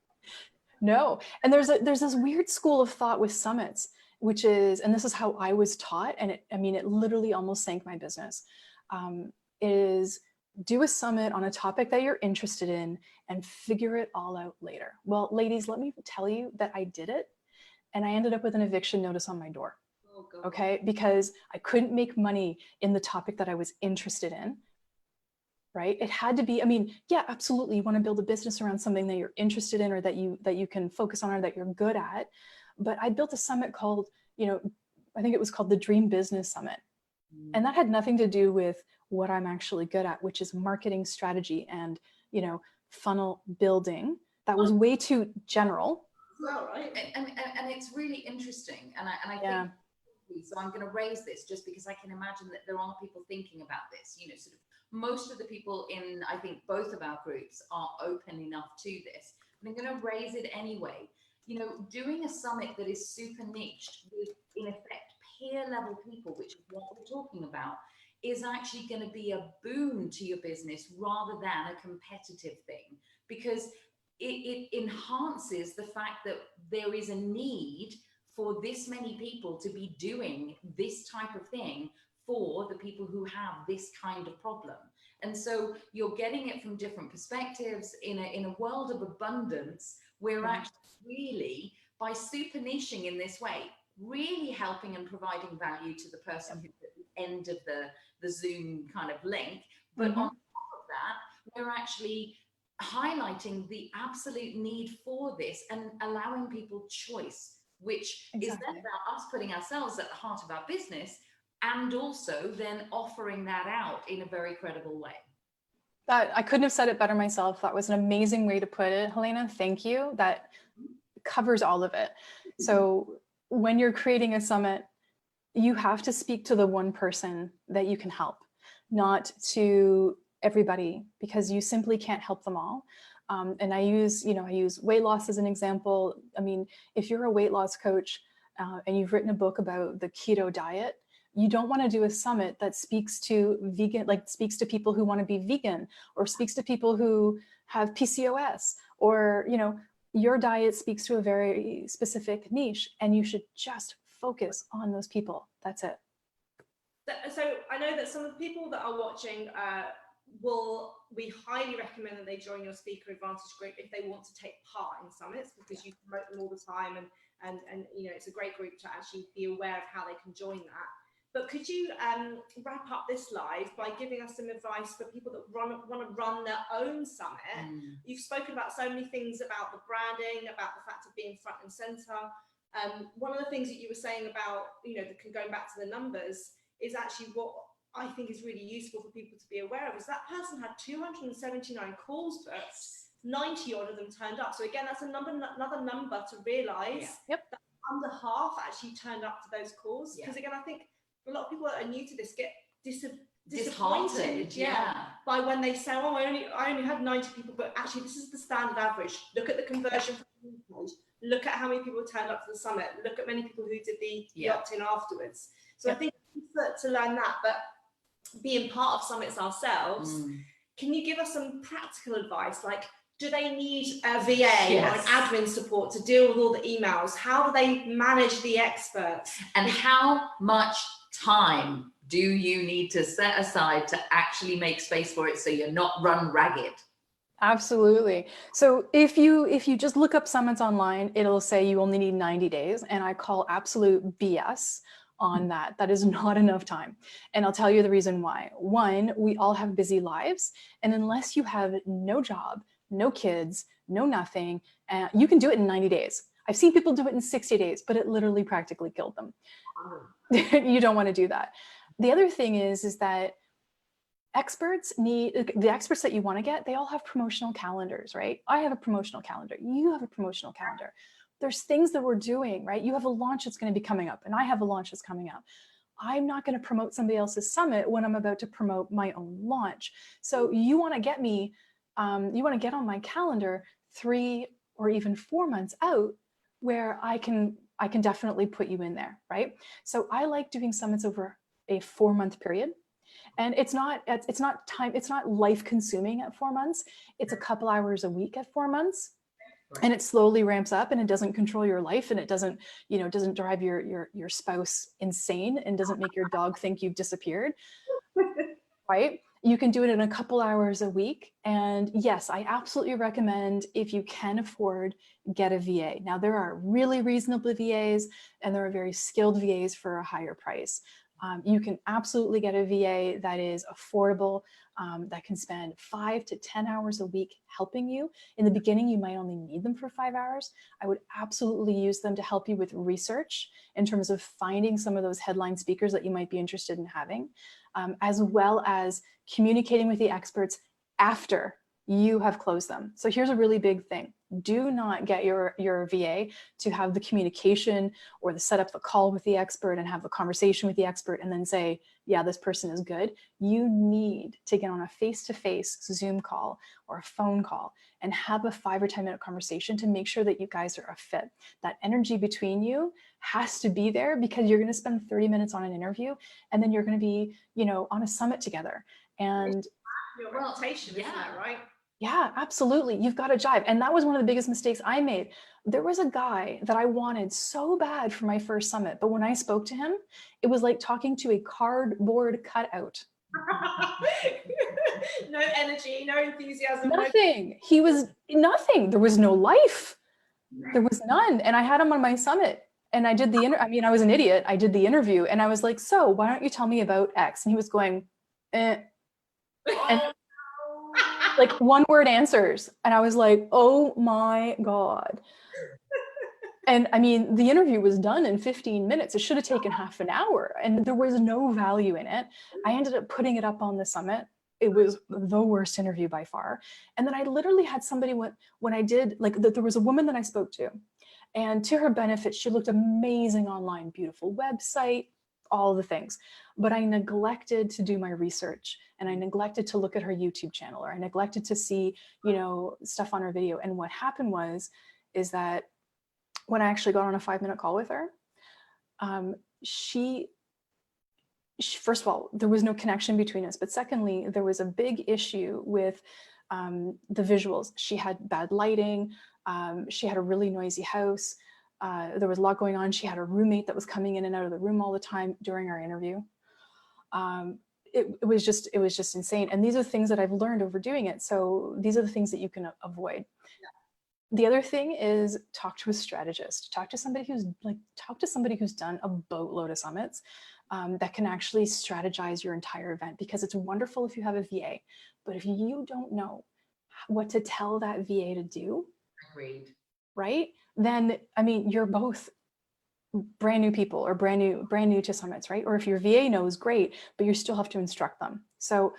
No. And there's this weird school of thought with summits, which is, and this is how I was taught, and it literally almost sank my business, is do a summit on a topic that you're interested in and figure it all out later. Well, ladies, let me tell you that I did it, and I ended up with an eviction notice on my door. Oh, God. Okay, because I couldn't make money in the topic that I was interested in. Right? It had to be, I mean, yeah, absolutely. You want to build a business around something that you're interested in, or that you can focus on, or that you're good at. But I built a summit called, I think it was called the Dream Business Summit. And that had nothing to do with what I'm actually good at, which is marketing strategy and, funnel building. That was way too general. Well, right. And it's really interesting. And I Yeah. think, so I'm going to raise this just because I can imagine that there are people thinking about this, sort of most of the people in, I think, both of our groups are open enough to this. And I'm going to raise it anyway. Doing a summit that is super niched with, in effect, peer level people, which is what we're talking about, is actually going to be a boon to your business rather than a competitive thing, because it enhances the fact that there is a need for this many people to be doing this type of thing for the people who have this kind of problem. And so you're getting it from different perspectives in a world of abundance. We're actually really, by super niching in this way, really helping and providing value to the person who's at the end of the Zoom kind of link. But on top of that, we're actually highlighting the absolute need for this and allowing people choice, which is then about us putting ourselves at the heart of our business, and also then offering that out in a very credible way. That I couldn't have said it better myself. That was an amazing way to put it, Helena. Thank you. That covers all of it. So when you're creating a summit, you have to speak to the one person that you can help, not to everybody, because you simply can't help them all. And I use weight loss as an example. I mean, if you're a weight loss coach and you've written a book about the keto diet, you don't want to do a summit that speaks to speaks to people who want to be vegan, or speaks to people who have PCOS, or, your diet speaks to a very specific niche, and you should just focus on those people. That's it. So I know that some of the people that are watching we highly recommend that they join your Speaker Advantage group if they want to take part in summits, because you promote them all the time, and it's a great group to actually be aware of how they can join that. But could you wrap up this live by giving us some advice for people that want to run their own summit? You've spoken about so many things about the branding, about the fact of being front and center. One of the things that you were saying about, going back to the numbers, is actually what I think is really useful for people to be aware of, is that person had 279 calls, but 90 odd of them turned up. So again, that's another number to realize that under half actually turned up to those calls. Because again, I think a lot of people that are new to this get disappointed by when they say, oh, I only had 90 people, but actually this is the standard average. Look at the conversion from the page. Look at how many people turned up to the summit. Look at many people who did the opt-in afterwards. So I think to learn that, but being part of summits ourselves, can you give us some practical advice? Like, do they need a VA or an admin support to deal with all the emails? How do they manage the experts? And how much time do you need to set aside to actually make space for it so you're not run ragged? Absolutely. So if you just look up summits online, it'll say you only need 90 days. And I call absolute BS on that. That is not enough time. And I'll tell you the reason why. One, we all have busy lives. And unless you have no job, no kids, no nothing, you can do it in 90 days. I've seen people do it in 60 days, but it literally practically killed them. You don't want to do that. The other thing is that the experts that you want to get, they all have promotional calendars, right? I have a promotional calendar. You have a promotional calendar. There's things that we're doing, right? You have a launch that's going to be coming up, and I have a launch that's coming up. I'm not going to promote somebody else's summit when I'm about to promote my own launch. So you want to get me, you want to get on my calendar 3 or even 4 months out, where I can definitely put you in there, right? So I like doing summits over a 4-month period. And it's not life consuming at 4 months. It's a couple hours a week at 4 months. And it slowly ramps up, and it doesn't control your life, and it doesn't, doesn't drive your spouse insane, and doesn't make your dog think you've disappeared, right? You can do it in a couple hours a week. And yes, I absolutely recommend, if you can afford, get a VA. Now, there are really reasonable VAs, and there are very skilled VAs for a higher price. You can absolutely get a VA that is affordable, that can spend 5 to 10 hours a week helping you. In the beginning, you might only need them for 5 hours. I would absolutely use them to help you with research in terms of finding some of those headline speakers that you might be interested in having, as well as communicating with the experts after you have closed them. So here's a really big thing. Do not get your VA to have the communication or the set up the call with the expert and have the conversation with the expert and then say, yeah, this person is good. You need to get on a face-to-face Zoom call or a phone call and have a 5 or 10 minute conversation to make sure that you guys are a fit. That energy between you has to be there, because you're going to spend 30 minutes on an interview, and then you're going to be, on a summit together. And your reputation, isn't that right? Yeah, absolutely. You've got to jive. And that was one of the biggest mistakes I made. There was a guy that I wanted so bad for my first summit, but when I spoke to him, it was like talking to a cardboard cutout. No energy, no enthusiasm. Nothing. He was nothing. There was no life. There was none. And I had him on my summit, and I did the I was an idiot. I did the interview, and I was like, so why don't you tell me about X? And he was going, eh. And like one word answers. And I was like, oh my God. And I mean, the interview was done in 15 minutes. It should have taken half an hour, and there was no value in it. I ended up putting it up on the summit. It was the worst interview by far. And then I literally had somebody when I did, there was a woman that I spoke to, and to her benefit, she looked amazing online, beautiful website, all the things. But I neglected to do my research, and I neglected to look at her YouTube channel, or I neglected to see, stuff on her video. And what happened is that when I actually got on a 5-minute call with her, she, first of all, there was no connection between us. But secondly, there was a big issue with the visuals. She had bad lighting. She had a really noisy house. There was a lot going on. She had a roommate that was coming in and out of the room all the time during our interview. It was just insane. And these are things that I've learned over doing it. So these are the things that you can avoid. Yeah. The other thing is talk to a strategist. Talk to somebody who's done a boatload of summits, that can actually strategize your entire event, because it's wonderful if you have a VA, but if you don't know what to tell that VA to do, agreed, right? Then, you're both brand new people, or brand new to summits, right? Or if your VA knows, great, but you still have to instruct them. So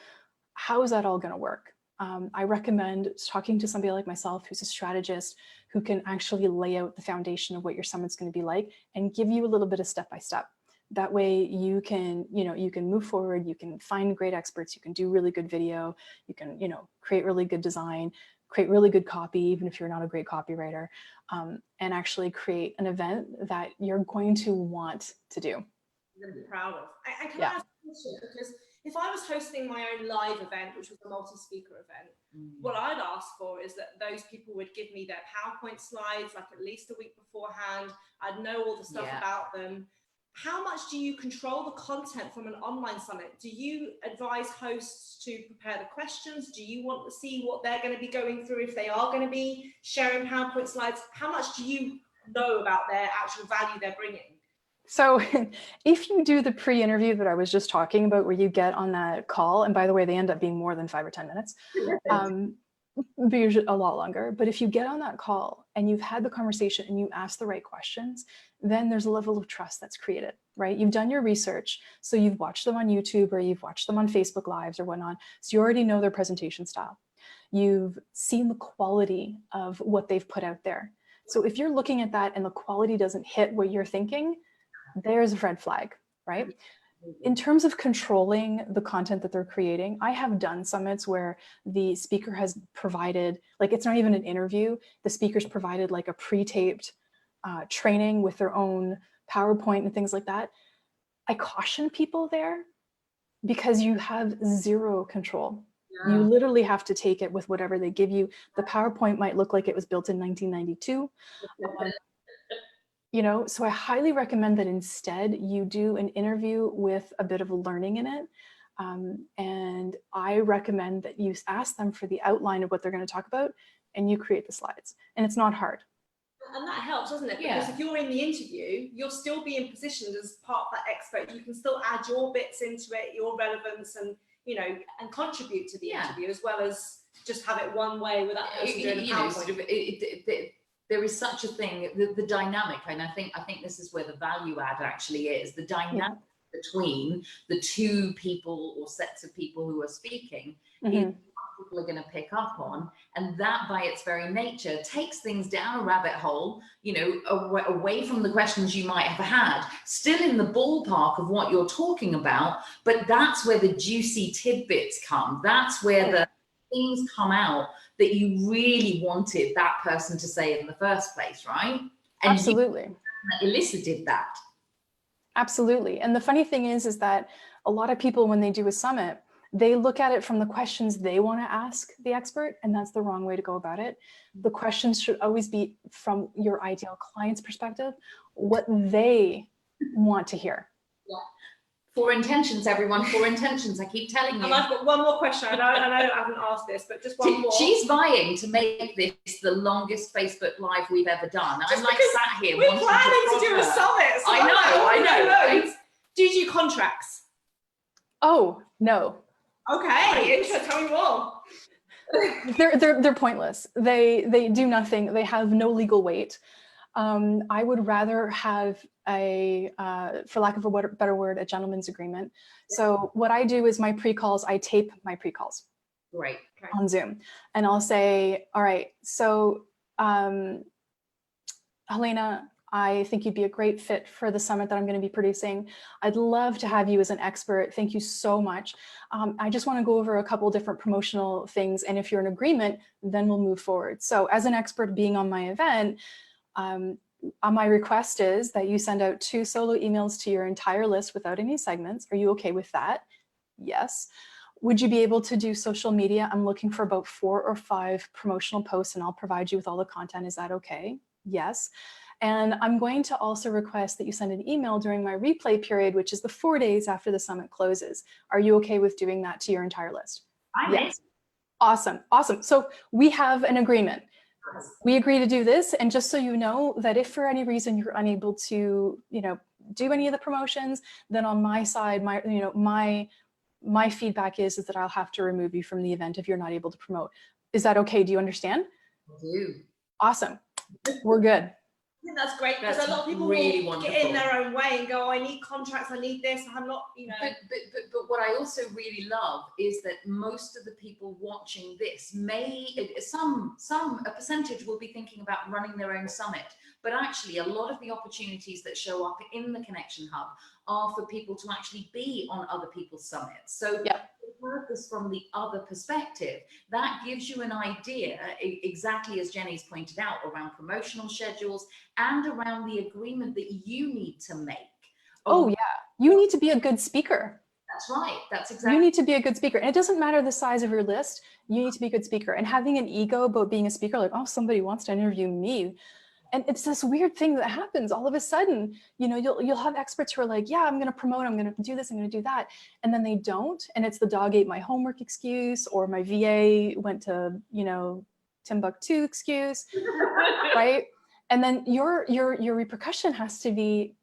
how is that all going to work? I recommend talking to somebody like myself, who's a strategist, who can actually lay out the foundation of what your summit's going to be like and give you a little bit of step-by-step. That way you can, you can move forward, you can find great experts, you can do really good video, you can, create really good design, create really good copy, even if you're not a great copywriter, and actually create an event that you're going to want to do. I'm going to be proud of. I can ask a question, because if I was hosting my own live event, which was a multi-speaker event, what I'd ask for is that those people would give me their PowerPoint slides, like at least a week beforehand. I'd know all the stuff about them. How much do you control the content from an online summit? Do you advise hosts to prepare the questions? Do you want to see what they're going to be going through if they are going to be sharing PowerPoint slides? How much do you know about their actual value they're bringing? So if you do the pre-interview that I was just talking about, where you get on that call, and by the way, they end up being more than 5 or 10 minutes, but usually a lot longer. But if you get on that call and you've had the conversation and you ask the right questions, then there's a level of trust that's created, right? You've done your research. So you've watched them on YouTube, or you've watched them on Facebook Lives or whatnot. So you already know their presentation style. You've seen the quality of what they've put out there. So if you're looking at that and the quality doesn't hit what you're thinking, there's a red flag, right? In terms of controlling the content that they're creating, I have done summits where the speaker has provided, it's not even an interview, the speaker's provided a pre-taped training with their own PowerPoint and things like that. I caution people there because you have zero control. You literally have to take it with whatever they give you. The PowerPoint might look like it was built in 1992. You know, so I highly recommend that instead you do an interview with a bit of learning in it. And I recommend that you ask them for the outline of what they're going to talk about, and you create the slides. And it's not hard. And that helps, doesn't it? Because if you're in the interview, you'll still be in position as part of that expert. You can still add your bits into it, your relevance, and you know, and contribute to the interview, as well as just have it one way without person doing the PowerPoint. There is such a thing, the dynamic, and I think this is where the value add actually is, the dynamic between the two people or sets of people who are speaking is what people are going to pick up on, and that by its very nature takes things down a rabbit hole, you know, away from the questions you might have had, still in the ballpark of what you're talking about, but that's where the juicy tidbits come. That's where the things come out that you really wanted that person to say in the first place, right? And absolutely. You elicited that. Absolutely. And the funny thing is that a lot of people, when they do a summit, they look at it from the questions they want to ask the expert, and that's the wrong way to go about it. The questions should always be from your ideal client's perspective, what they want to hear. Yeah. For intentions, everyone, for intentions, I keep telling you. And I've got one more question. I know I haven't asked this, but just one more. She's vying to make this the longest Facebook Live we've ever done. Just I'm like sat here we're planning to do a summit. So I know. Right? Do you do contracts? Oh, no. Okay, interesting. Tell me more. They're pointless. They do nothing. They have no legal weight. I would rather have for lack of a better word, a gentleman's agreement. So what I do is my pre-calls, I tape my pre-calls on Zoom, and I'll say, all right, so Helena, I think you'd be a great fit for the summit that I'm going to be producing. I'd love to have you as an expert. Thank you so much. I just want to go over a couple different promotional things, and if you're in agreement, then we'll move forward. So as an expert being on my event, my request is that you send out 2 solo emails to your entire list without any segments. Are you okay with that? Yes. Would you be able to do social media? I'm looking for about 4 or 5 promotional posts, and I'll provide you with all the content. Is that okay? Yes. And I'm going to also request that you send an email during my replay period, which is the 4 days after the summit closes. Are you okay with doing that to your entire list? Yes. Awesome. Awesome. So we have an agreement. We agree to do this. And just so you know that if for any reason you're unable to, you know, do any of the promotions, then on my side, my feedback is that I'll have to remove you from the event if you're not able to promote. Is that okay? Do you understand? I do. Awesome. We're good. I think that's great, because a lot of people really will get in their own way and go, I need contracts, I need this, I'm not, you know. But what I also really love is that most of the people watching this a percentage will be thinking about running their own summit, but actually a lot of the opportunities that show up in the Connection Hub are for people to actually be on other people's summits. So work this from the other perspective. That gives you an idea, exactly as Jenny's pointed out, around promotional schedules and around the agreement that you need to make. Oh yeah, you need to be a good speaker. That's right. That's exactly. You need to be a good speaker. And it doesn't matter the size of your list. You need to be a good speaker. And having an ego about being a speaker, like, oh, somebody wants to interview me. And it's this weird thing that happens all of a sudden. You know, you'll have experts who are like, yeah, I'm going to promote, I'm going to do this, I'm going to do that. And then they don't. And it's the dog ate my homework excuse, or my VA went to, you know, Timbuktu excuse, right? And then your repercussion has to be,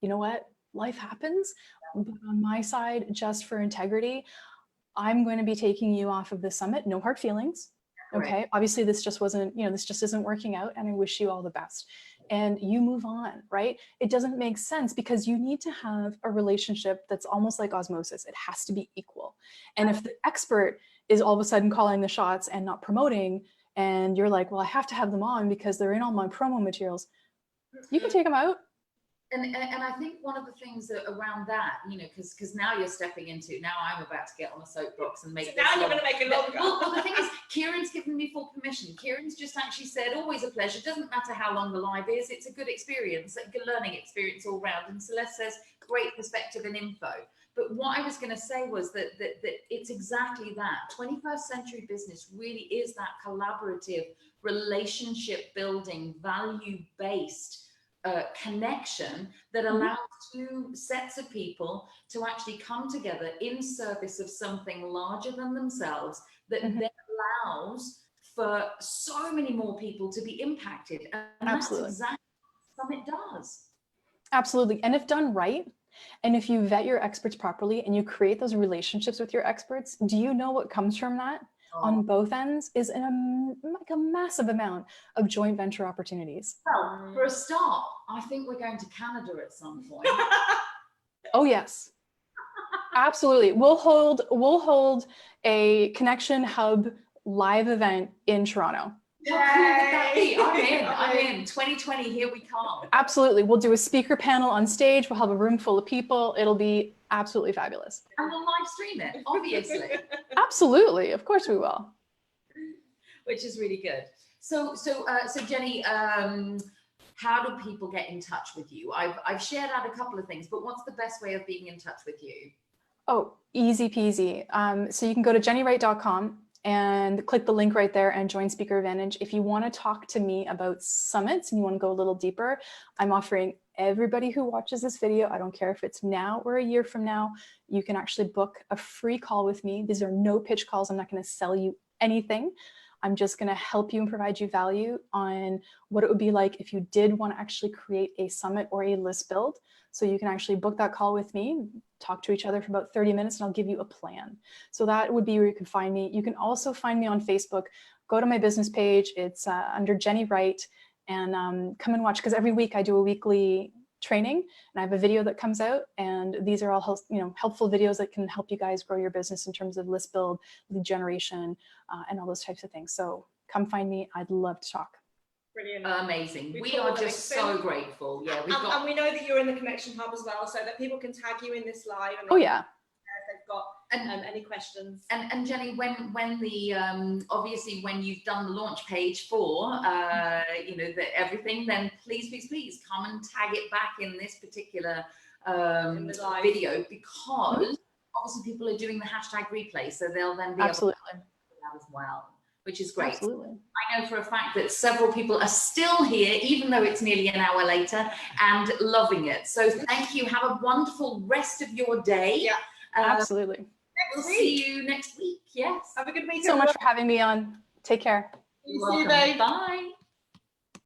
you know what, life happens. But on my side, just for integrity, I'm going to be taking you off of the summit. No hard feelings. Okay. Right. Obviously this just wasn't, you know, this just isn't working out, and I wish you all the best. And you move on, right? It doesn't make sense, because you need to have a relationship that's almost like osmosis. It has to be equal. And if the expert is all of a sudden calling the shots and not promoting, and you're like, well, I have to have them on because they're in all my promo materials, you can take them out. And I think one of the things that around that, you know, because now you're stepping into, now I'm about to get on a soapbox and make so now you're going to make it longer. Well, the thing is, Kieran's given me full permission. Kieran's just actually said, always a pleasure. Doesn't matter how long the live is. It's a good experience, a good learning experience all round. And Celeste says, great perspective and info. But what I was going to say was that it's exactly that. 21st century business really is that collaborative, relationship building, value-based connection that allows two sets of people to actually come together in service of something larger than themselves, that then allows for so many more people to be impacted. And Absolutely. that's exactly what Summit does. Absolutely. And if done right, and if you vet your experts properly and you create those relationships with your experts, do you know what comes from that on both ends is like a massive amount of joint venture opportunities. Well, for a start, I think we're going to Canada at some point. Oh yes, absolutely. We'll hold a Connection Hub live event in Toronto. How cool would that be? I'm in. 2020, here we come. Absolutely. We'll do a speaker panel on stage. We'll have a room full of people. It'll be absolutely fabulous. And we'll live stream it, obviously. Absolutely. Of course we will. Which is really good. So Jennie, how do people get in touch with you? I've shared out a couple of things, but what's the best way of being in touch with you? Oh, easy peasy. So you can go to jennywright.com and click the link right there and join Speaker Advantage. If you want to talk to me about summits and you want to go a little deeper, I'm offering everybody who watches this video, I don't care if it's now or a year from now, you can actually book a free call with me. These are no pitch calls. I'm not going to sell you anything. I'm just going to help you and provide you value on what it would be like if you did want to actually create a summit or a list build. So you can actually book that call with me, talk to each other for about 30 minutes, and I'll give you a plan. So that would be where you can find me. You can also find me on Facebook. Go to my business page. It's under Jennie Wright, and come and watch, because every week I do a weekly training and I have a video that comes out, and these are all helpful videos that can help you guys grow your business in terms of list build, lead generation, and all those types of things. So come find me. I'd love to talk. Brilliant. Amazing. We are just so grateful. Yeah, and we know that you're in the Connection Hub as well, so that people can tag you in this live. And oh yeah. If they've got any questions. And Jennie, when the obviously when you've done the launch page for everything, then please come and tag it back in this particular video, because obviously people are doing the hashtag replay, so they'll then be able to do that as well, which is great. Absolutely. I know for a fact that several people are still here, even though it's nearly an hour later, and loving it. So thank you. Have a wonderful rest of your day. Yeah, absolutely. We'll see you next week. Yes. Have a good week. Thanks so much for having me on. Take care. You're welcome. Bye.